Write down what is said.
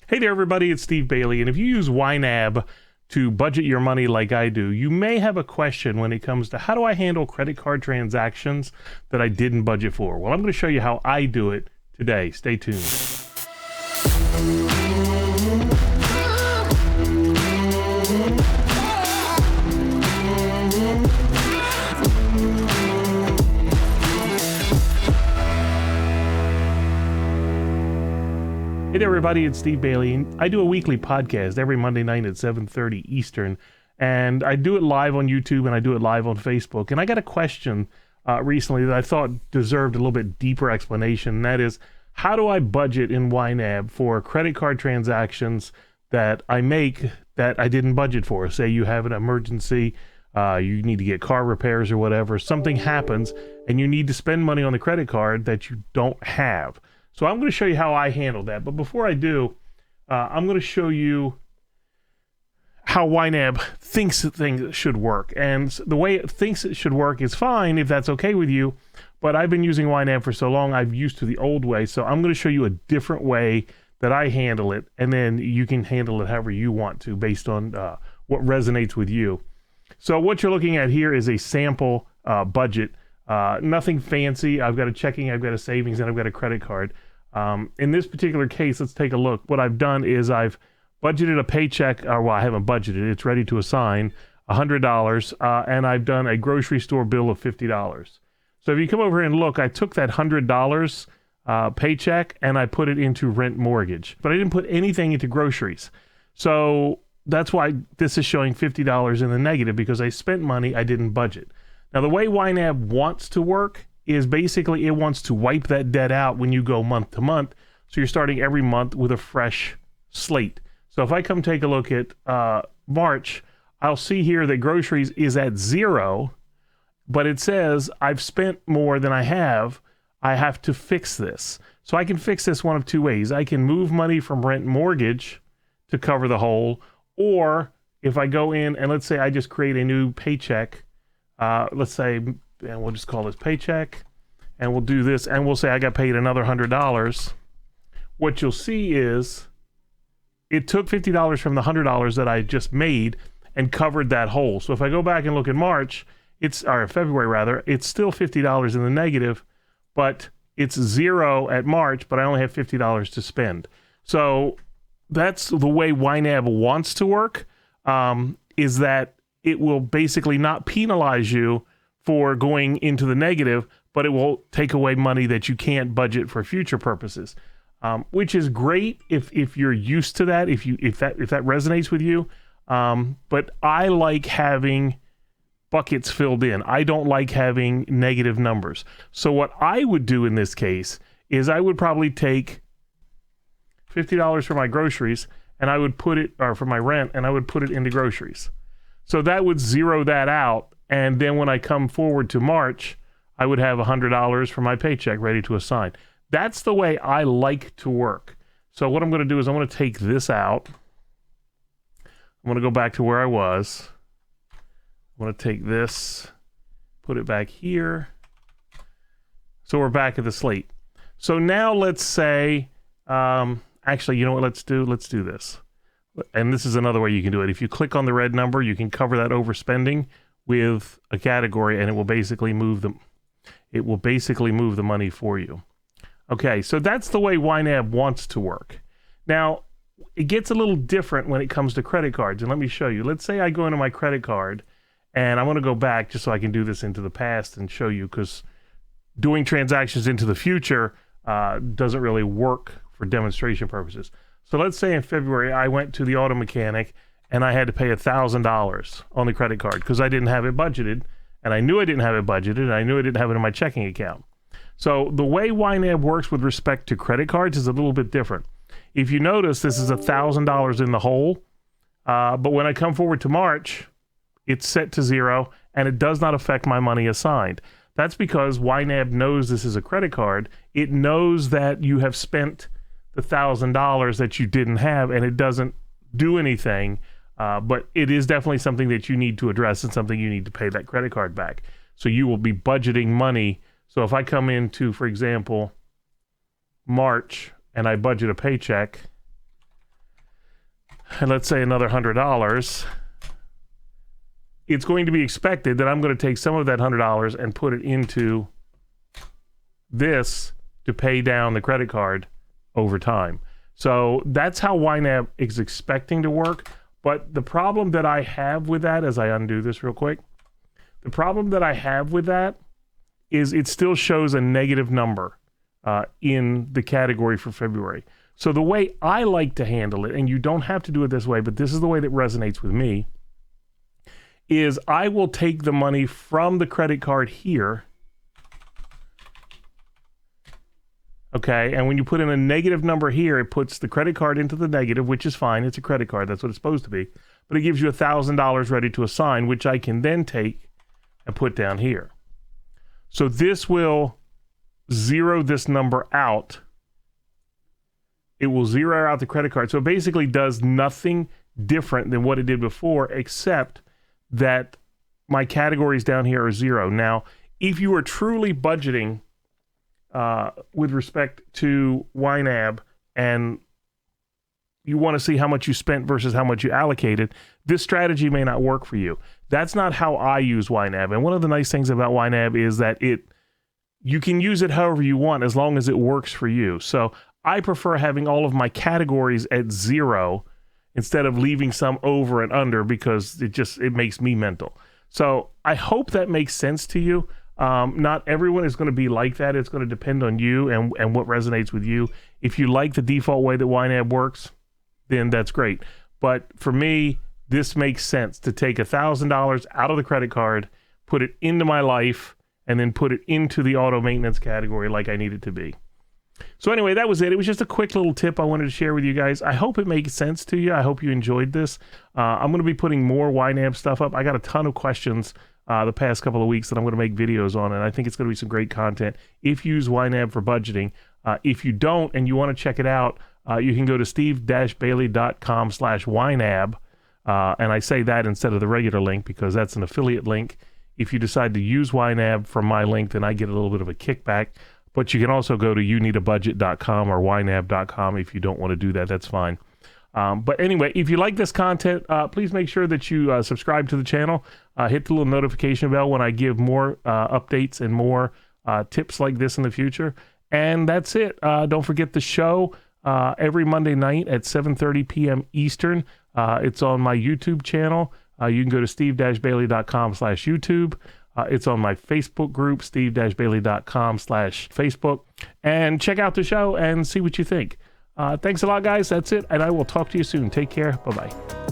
Hey there, everybody. It's Steve Bailey. And if you use YNAB to budget your money like I do, you may have a question when it comes to how do I handle credit card transactions that I didn't budget for? Well, I'm going to show you how I do it today. Stay tuned. Hey there, everybody, it's Steve Bailey. I do a weekly podcast every Monday night at 7:30 Eastern, and I do it live on YouTube and I do it live on Facebook. And I got a question recently that I thought deserved a little bit deeper explanation, and that is, how do I budget in YNAB for credit card transactions that I make that I didn't budget for? Say you have an emergency, you need to get car repairs or whatever, something happens, and you need to spend money on the credit card that you don't have. So I'm going to show you how I handle that. But before I do, I'm going to show you how YNAB thinks things should work. And the way it thinks it should work is fine if that's okay with you. But I've been using YNAB for so long, I'm used to the old way. So I'm going to show you a different way that I handle it. And then you can handle it however you want to based on what resonates with you. So what you're looking at here is a sample budget. Nothing fancy. I've got a checking, I've got a savings, and I've got a credit card. In this particular case, let's take a look. What I've done is I've budgeted a paycheck, or well, I haven't budgeted, it's ready to assign, $100, and I've done a grocery store bill of $50. So if you come over here and look, I took that $100 paycheck and I put it into rent mortgage, but I didn't put anything into groceries. So that's why this is showing $50 in the negative, because I spent money I didn't budget. Now, the way YNAB wants to work is basically it wants to wipe that debt out when you go month to month. So you're starting every month with a fresh slate. So if I come take a look at March, I'll see here that groceries is at 0, but it says I've spent more than I have. I have to fix this. So I can fix this one of two ways. I can move money from rent mortgage to cover the hole, or if I go in and let's say I just create a new paycheck, let's say, and we'll just call this paycheck, and we'll do this, and we'll say I got paid another $100. What you'll see is it took $50 from the $100 that I just made and covered that hole. So if I go back and look at March, or February rather, it's still $50 in the negative, but it's 0 at March, but I only have $50 to spend. So that's the way YNAB wants to work, is that it will basically not penalize you for going into the negative, but it will take away money that you can't budget for future purposes, which is great if you're used to that, if that resonates with you. But I like having buckets filled in. I don't like having negative numbers. So what I would do in this case is I would probably take $50 for my groceries, and I would put it, or for my rent, and I would put it into groceries. So that would zero that out. And then when I come forward to March, I would have $100 for my paycheck ready to assign. That's the way I like to work. So what I'm going to do is I'm going to take this out. I'm going to go back to where I was. I'm going to take this, put it back here. So we're back at the slate. So now let's say, actually, you know what, let's do this. And this is another way you can do it. If you click on the red number, you can cover that overspending with a category, and it will basically move the money for you. Okay, so that's the way YNAB wants to work. Now, it gets a little different when it comes to credit cards, and let me show you. Let's say I go into my credit card, and I'm going to go back just so I can do this into the past and show you, because doing transactions into the future doesn't really work for demonstration purposes. So let's say in February, I went to the auto mechanic and I had to pay $1,000 on the credit card because I didn't have it budgeted, and I knew I didn't have it budgeted, and I knew I didn't have it in my checking account. So the way YNAB works with respect to credit cards is a little bit different. If you notice, this is $1,000 in the hole, but when I come forward to March, it's set to 0, and it does not affect my money assigned. That's because YNAB knows this is a credit card. It knows that you have spent the $1,000 that you didn't have, and it doesn't do anything. But it is definitely something that you need to address and something you need to pay that credit card back. So you will be budgeting money. So if I come into, for example, March, and I budget a paycheck, let's say another $100, it's going to be expected that I'm going to take some of that $100 and put it into this to pay down the credit card over time. So that's how YNAB is expecting to work. But the problem that I have with that, as I undo this real quick, the problem that I have with that is it still shows a negative number in the category for February. So the way I like to handle it, and you don't have to do it this way, but this is the way that resonates with me, is I will take the money from the credit card here. Okay, and when you put in a negative number here, it puts the credit card into the negative, which is fine. It's a credit card. That's what it's supposed to be. But it gives you $1,000 ready to assign, which I can then take and put down here. So this will zero this number out. It will zero out the credit card. So it basically does nothing different than what it did before, except that my categories down here are zero. Now, if you are truly budgeting with respect to YNAB and you want to see how much you spent versus how much you allocated, this strategy may not work for you. That's not how I use YNAB. And one of the nice things about YNAB is that you can use it however you want as long as it works for you. So I prefer having all of my categories at zero instead of leaving some over and under, because it makes me mental. So I hope that makes sense to you. Not everyone is going to be like that. It's going to depend on you and what resonates with you. If you like the default way that YNAB works, then that's great. But for me, this makes sense to take $1,000 out of the credit card, put it into my life, and then put it into the auto maintenance category like I need it to be. So anyway, that was it. It was just a quick little tip I wanted to share with you guys. I hope it makes sense to you. I hope you enjoyed this. I'm going to be putting more YNAB stuff up. I got a ton of questions the past couple of weeks that I'm going to make videos on, and I think it's going to be some great content if you use YNAB for budgeting. If you don't and you want to check it out, you can go to steve-bailey.com/YNAB, and I say that instead of the regular link because that's an affiliate link. If you decide to use YNAB from my link, then I get a little bit of a kickback. But you can also go to youneedabudget.com or ynab.com if you don't want to do that. That's fine. But anyway, if you like this content, please make sure that you subscribe to the channel. Hit the little notification bell when I give more updates and more tips like this in the future. And that's it. Don't forget the show every Monday night at 7:30 p.m. Eastern. It's on my YouTube channel. You can go to steve-bailey.com/YouTube. It's on my Facebook group, steve-bailey.com/Facebook. And check out the show and see what you think. Thanks a lot, guys. That's it. And I will talk to you soon. Take care. Bye-bye.